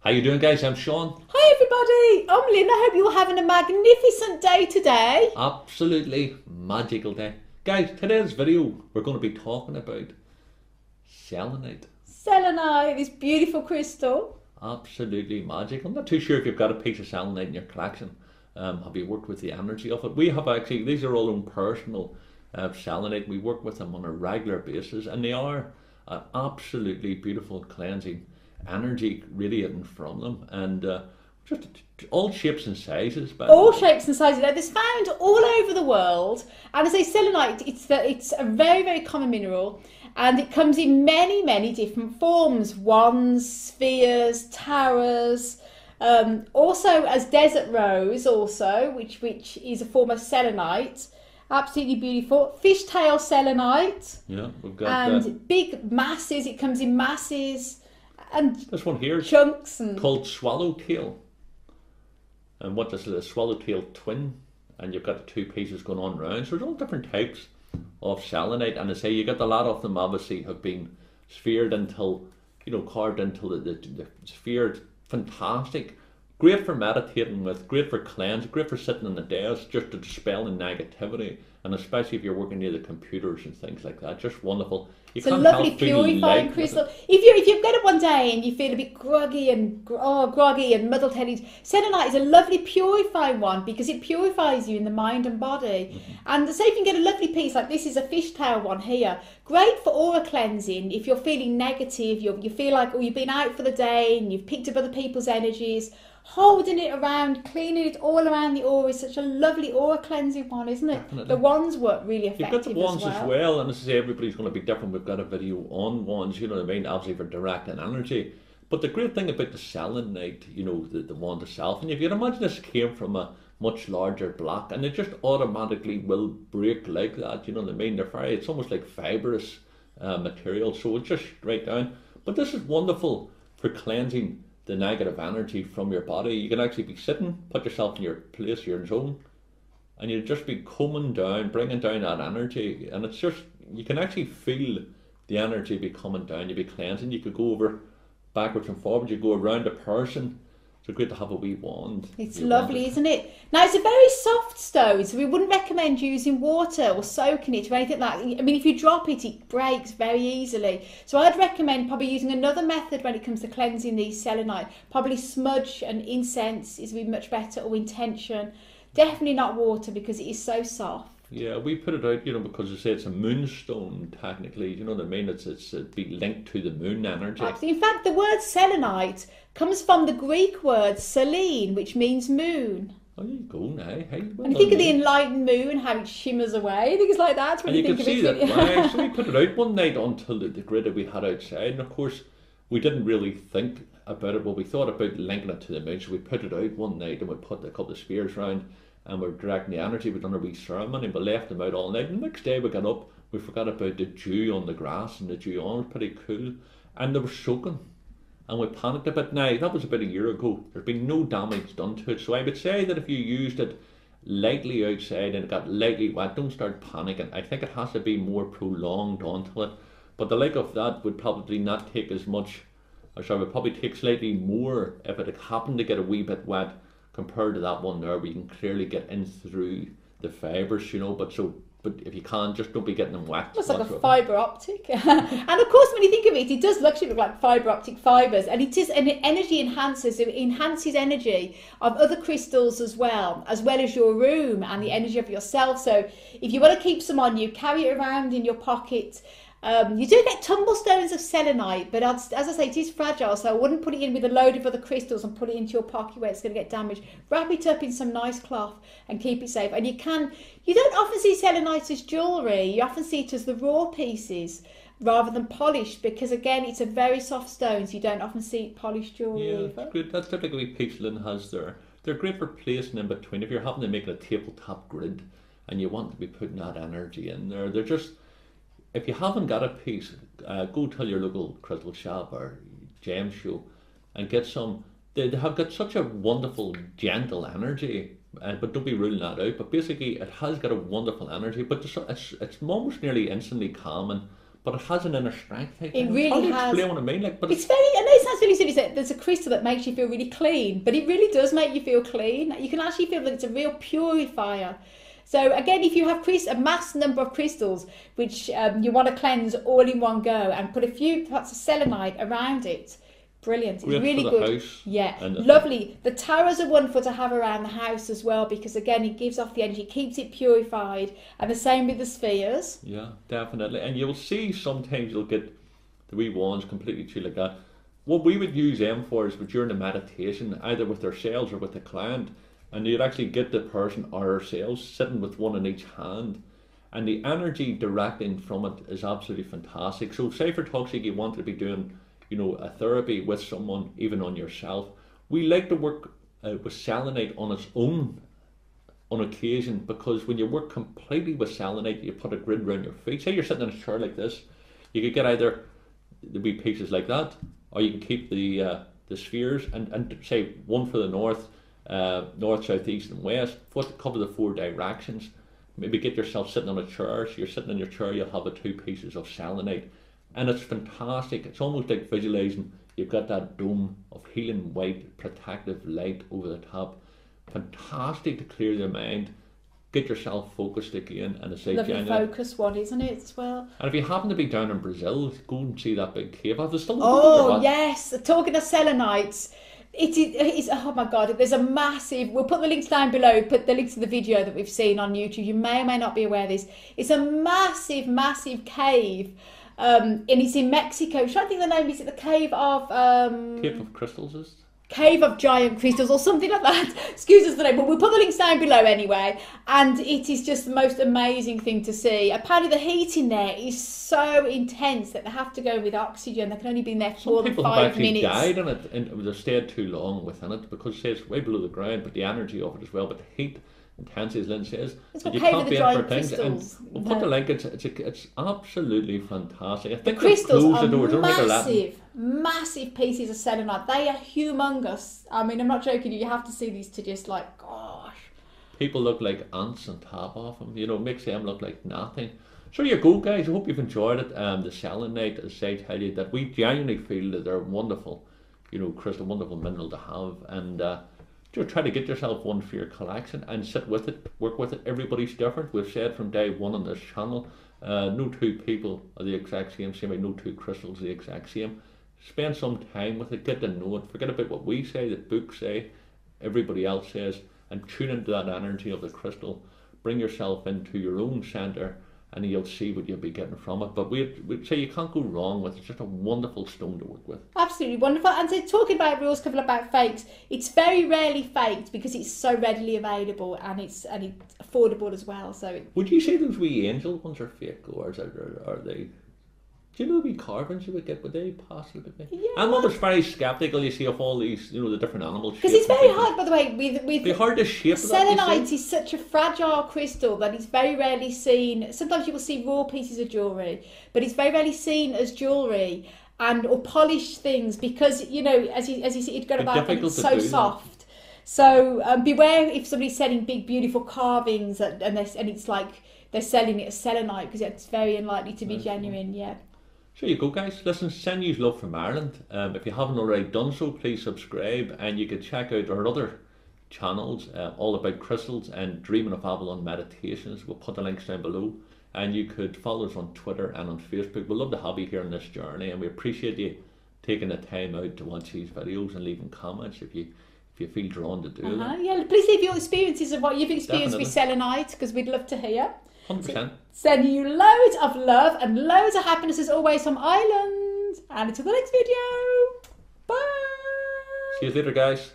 How you doing, guys? I'm Sean. Hi everybody, I'm Lynn. I hope you're having a magnificent day today. Absolutely magical day. Guys, today's video we're going to be talking about selenite. Selenite, this beautiful crystal. Absolutely magic. I'm not too sure if you've got a piece of selenite in your collection. Have you worked with the energy of it? We have actually, these are all own personal selenite. We work with them on a regular basis and they are an absolutely beautiful cleansing energy radiating from them, and just all shapes and sizes. All shapes and sizes. Now, this found all over the world, and as I say, selenite, it's a very, very common mineral, and it comes in many, many different forms: wands, spheres, towers. Also as desert rose, also which is a form of selenite. Absolutely beautiful. Fishtail selenite. Yeah, we've got big masses. It comes in masses. And this one here is chunks and called Swallowtail. And what this is a Swallowtail twin, and you've got the two pieces going on round. So there's all different types of selenite, and I say you get a lot of them obviously have been sphered until, carved into the sphered. Fantastic. Great for meditating with, great for cleansing, great for sitting on the desk just to dispel the negativity, and especially if you're working near the computers and things like that. Just wonderful. It's a lovely purifying crystal. If you get it one day and you feel a bit groggy and muddled headed, selenite is a lovely purifying one because it purifies you in the mind and body. Mm-hmm. And say if you can get a lovely piece like this is a fishtail one here, great for aura cleansing. If you're feeling negative, you feel like you've been out for the day and you've picked up other people's energies. Holding it around, cleaning it all around the aura is such a lovely aura cleansing one, isn't it? Definitely. The wands work really effective. You've got the wands as well, and as I say, everybody's going to be different. We've got a video on wands, you know what I mean, obviously for directing energy. But the great thing about the selenite, the wand itself, and if you can imagine this came from a much larger block, and it just automatically will break like that, you know what I mean? It's almost like fibrous material, so it's just straight down. But this is wonderful for cleansing the negative energy from your body. You can actually be sitting, put yourself in your place, your zone, and you'll just be coming down, bringing down that energy, and it's just, you can actually feel the energy be coming down. You'll be cleansing. You could go over backwards and forwards, you go around a person. So great to have a wee wand. It's lovely, isn't it? Now, it's a very soft stone, so we wouldn't recommend using water or soaking it or anything like that. I mean, if you drop it, it breaks very easily. So I'd recommend probably using another method when it comes to cleansing these selenite. Probably smudge and incense is much better, or intention. Definitely not water because it is so soft. Yeah, we put it out, because they say it's a moonstone, technically, you know what I mean? It's be linked to the moon energy. Absolutely. In fact, the word selenite comes from the Greek word selene, which means moon. Oh, there you go now. Hey, well, and you think of the enlightened moon, how it shimmers away. Things like that. When and you can think see of it. that. Right? So we put it out one night until the grid that we had outside, and of course, we didn't really think about it, but we thought about linking it to the moon, so we put it out one night and we put a couple of spheres around. And we're directing the energy. We've done a wee ceremony, we left them out all night. And the next day we got up, we forgot about the dew on the grass, and the dew on was pretty cool. And they were soaking. And we panicked a bit. Now, that was about a year ago. There's been no damage done to it. So I would say that if you used it lightly outside and it got lightly wet, don't start panicking. I think it has to be more prolonged onto it. But the like of that would probably not take as much, or sorry, would probably take slightly more if it happened to get a wee bit wet, compared to that one there where you can clearly get in through the fibres, but if you can, just don't be getting them wet. It's like a fibre optic. And of course, when you think of it, it does actually look like fibre optic fibres, and it is an energy enhancer, so it enhances energy of other crystals as well as your room and the energy of yourself. So if you want to keep some on you, carry it around in your pocket. You do get tumblestones of selenite, but as I say, it is fragile, so I wouldn't put it in with a load of other crystals and put it into your pocket where it's going to get damaged. Wrap it up in some nice cloth and keep it safe. And you don't often see selenite as jewellery. You often see it as the raw pieces rather than polished, because again, it's a very soft stone, so you don't often see polished jewellery. Yeah, that's good. That's typically piece Lynn has there. They're great for placing in between. If you're having to make a tabletop grid and you want to be putting that energy in there, they're just, if you haven't got a piece, go to your local crystal shop or gem show and get some. They have got such a wonderful, gentle energy, but don't be ruling that out. But basically, it has got a wonderful energy, but it's almost nearly instantly calming. but it has an inner strength. It really has. Explain what I mean. Like, but it's very, I know it sounds really silly, there's a crystal that makes you feel really clean, but it really does make you feel clean. You can actually feel that it's a real purifier. So again, if you have a mass number of crystals, which you want to cleanse all in one go, and put a few parts of selenite around it, brilliant. It's really good. Yeah, lovely. The tarots are wonderful to have around the house as well, because again, it gives off the energy, keeps it purified, and the same with the spheres. Yeah, definitely. And you'll see sometimes you'll get the wee wands completely chill like that. What we would use them for is during the meditation, either with ourselves or with the client. And you'd actually get the person or ourselves sitting with one in each hand, and the energy directing from it is absolutely fantastic. So say for toxic you want to be doing, a therapy with someone, even on yourself, we like to work with selenite on its own on occasion, because when you work completely with selenite, you put a grid around your feet. Say you're sitting in a chair like this, you could get either the wee pieces like that, or you can keep the spheres and say one for the north, south, east and west, cover the 4 directions. Maybe get yourself sitting on a chair. So you're sitting in your chair, you'll have the 2 pieces of selenite, and it's fantastic. It's almost like visualizing you've got that dome of healing white protective light over the top. Fantastic to clear your mind, get yourself focused again, and it's a lovely focus one, isn't it, as well? And if you happen to be down in Brazil, go and see that big cave. Yes, talking of selenites, it is, oh my God, there's a massive, we'll put the links down below, put the links to the video that we've seen on YouTube. You may or may not be aware of this. It's a massive cave, and it's in Mexico. I'm trying to think the name. Is it the Cave of... Cave of Crystals is? Cave of Giant Crystals or something like that. Excuse us for the name, but we'll put the links down below anyway. And it is just the most amazing thing to see. Apparently the heat in there is so intense that they have to go with oxygen. They can only be in there for more than 5 minutes. Some people have actually died in it, and they've stayed too long within it, because it's way below the ground, but the energy of it as well, but the heat intensity, as Lynn says, that you can't be in for things. And we'll put the link. It's absolutely fantastic. I think the crystals are massive pieces of selenite. They are humongous. I mean, I'm not joking. You have to see these to just like, gosh. People look like ants on top of them. Makes them look like nothing. So you go, guys. I hope you've enjoyed it. The selenite, as I tell you, that we genuinely feel that they're wonderful, crystal, wonderful mineral to have, and try to get yourself one for your collection and sit with it, work with it. Everybody's different. We've said from day one on this channel, no 2 people are the exact same way no 2 crystals are the exact same. Spend some time with it, get to know it, forget about what we say, the books say, everybody else says, and tune into that energy of the crystal. Bring yourself into your own centre, and you'll see what you'll be getting from it. But we'd say you can't go wrong with it. It's just a wonderful stone to work with. Absolutely wonderful. And so talking about rules, couple about fakes, it's very rarely faked because it's so readily available, and it's affordable as well. So would you say those wee angel ones are fake, or are they? Do you know the wee carvings you would get? Would they possibly be? Yeah. I'm always very sceptical, you see, of all these, the different animals. Because it's very hard, by the way, with be hard to shape. Selenite is such a fragile crystal that it's very rarely seen. Sometimes you will see raw pieces of jewellery, but it's very rarely seen as jewellery or polished things, because, as you see, it's got about it's so soft. So beware if somebody's selling big, beautiful carvings and it's like they're selling it as selenite, because it's very unlikely to be genuine. Yeah. So you go, guys. Listen, send you love from Ireland. If you haven't already done so, please subscribe, and you can check out our other channels all about crystals and Dreaming of Avalon meditations. We'll put the links down below, and you could follow us on Twitter and on Facebook. We'd love to have you here on this journey, and we appreciate you taking the time out to watch these videos and leaving comments if you feel drawn to do that. Yeah, please leave your experiences of what you've experienced with selenite, because we'd love to hear. 100%. Sending you loads of love and loads of happiness as always from Ireland. And until the next video, bye. See you later, guys.